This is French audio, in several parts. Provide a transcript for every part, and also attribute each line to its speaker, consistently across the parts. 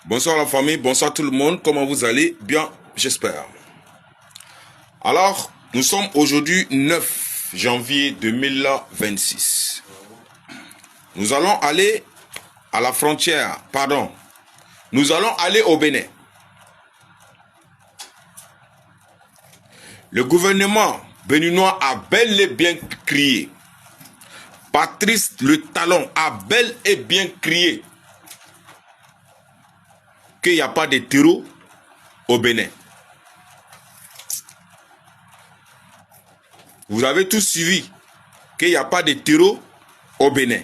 Speaker 1: Bonsoir la famille, bonsoir tout le monde, comment vous allez? Bien, j'espère. Alors, nous sommes aujourd'hui 9 janvier 2026. Nous allons aller à la frontière, nous allons aller au Bénin. Le gouvernement béninois a bel et bien crié. Patrice le Talon a bel et bien crié qu'il n'y a pas de terreau au Bénin. Vous avez tous suivi qu'il n'y a pas de terreau au Bénin.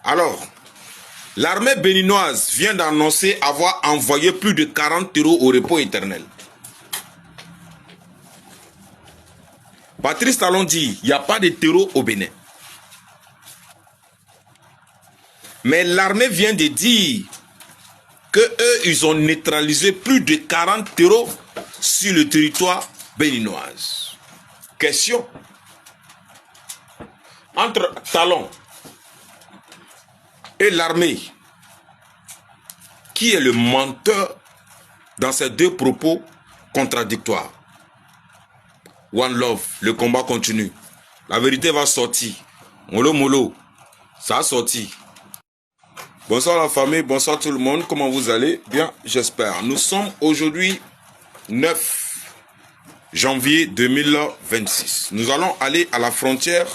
Speaker 1: Alors, l'armée béninoise vient d'annoncer avoir envoyé plus de 40 terreaux au repos éternel. Patrice Talon dit, il n'y a pas de terreau au Bénin. Mais l'armée vient de dire que eux, ils ont neutralisé plus de 40 terreaux sur le territoire béninois. Question. Entre Talon et l'armée, qui est le menteur dans ces deux propos contradictoires? One love, le combat continue. La vérité va sortir. Mollo, ça a sorti. Bonsoir la famille, bonsoir tout le monde, comment vous allez? Bien, j'espère. Nous sommes aujourd'hui 9 janvier 2026. Nous allons aller à la frontière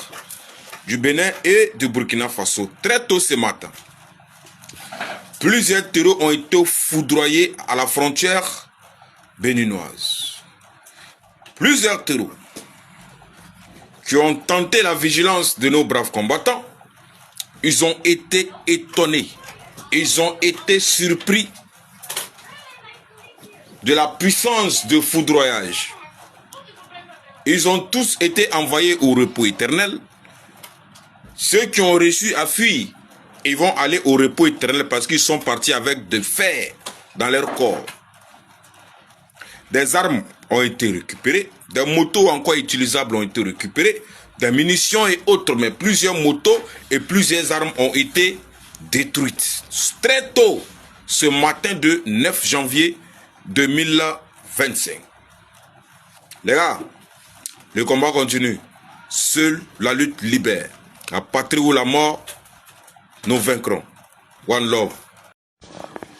Speaker 1: du Bénin et du Burkina Faso. Très tôt ce matin, plusieurs terreaux ont été foudroyés à la frontière béninoise. Plusieurs terreaux qui ont tenté la vigilance de nos braves combattants, ils ont été étonnés. Ils ont été surpris de la puissance de foudroyage. Ils ont tous été envoyés au repos éternel. Ceux qui ont réussi à fuir, ils vont aller au repos éternel parce qu'ils sont partis avec de fer dans leur corps. Des armes ont été récupérées, des motos encore utilisables ont été récupérées, des munitions et autres, mais plusieurs motos et plusieurs armes ont été détruites. Très tôt, ce matin de 9 janvier 2025. Les gars, le combat continue. Seule la lutte libère. La patrie ou la mort, nous vaincrons. One love.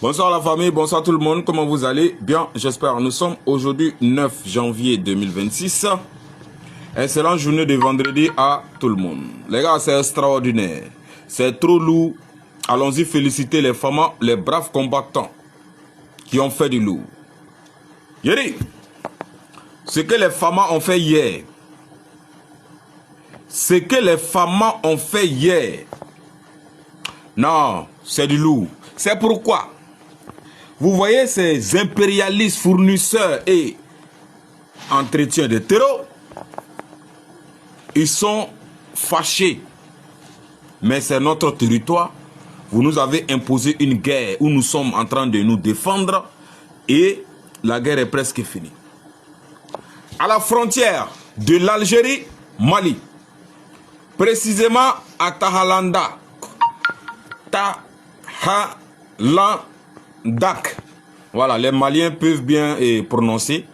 Speaker 1: Bonsoir la famille, bonsoir tout le monde, comment vous allez? Bien, j'espère. Nous sommes aujourd'hui 9 janvier 2026. Excellente journée de vendredi à tout le monde. Les gars, c'est extraordinaire. C'est trop lourd. Allons-y féliciter les femmes, les braves combattants qui ont fait du lourd. Yeri, ce que les femmes ont fait hier, non, c'est du lourd. C'est pourquoi vous voyez ces impérialistes fournisseurs et entretiens de terreau, ils sont fâchés. Mais c'est notre territoire. Vous nous avez imposé une guerre où nous sommes en train de nous défendre et la guerre est presque finie. À la frontière de l'Algérie, Mali, précisément à Tahalanda, Tahalandak. Voilà, les Maliens peuvent bien prononcer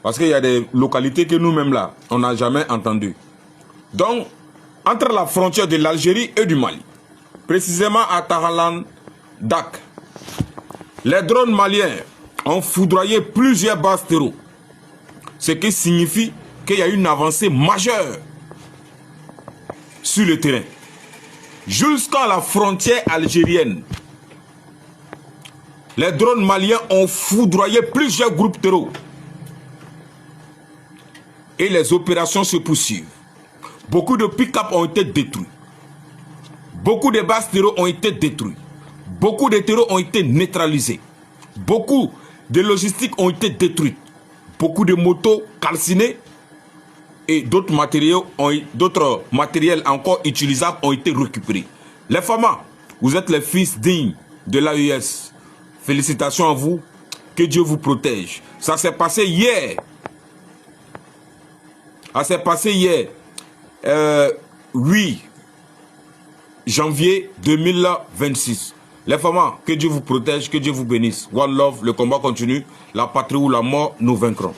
Speaker 1: parce qu'il y a des localités que nous-mêmes là, on n'a jamais entendues. Donc, entre la frontière de l'Algérie et du Mali, précisément à Tahalandak, les drones maliens ont foudroyé plusieurs bases terreaux, ce qui signifie qu'il y a une avancée majeure sur le terrain. Jusqu'à la frontière algérienne, les drones maliens ont foudroyé plusieurs groupes terreaux. Et les opérations se poursuivent. Beaucoup de pick-up ont été détruits. Beaucoup de bases terreaux ont été détruits. Beaucoup de terreaux ont été neutralisés. Beaucoup de logistiques ont été détruites. Beaucoup de motos calcinées et d'autres matériels encore utilisables ont été récupérés. Les femmes, vous êtes les fils dignes de l'AES. Félicitations à vous. Que Dieu vous protège. Ça s'est passé hier. Ça s'est passé hier. 8 janvier 2026. Les femmes, que Dieu vous protège, que Dieu vous bénisse. One love, le combat continue. La patrie ou la mort, nous vaincrons.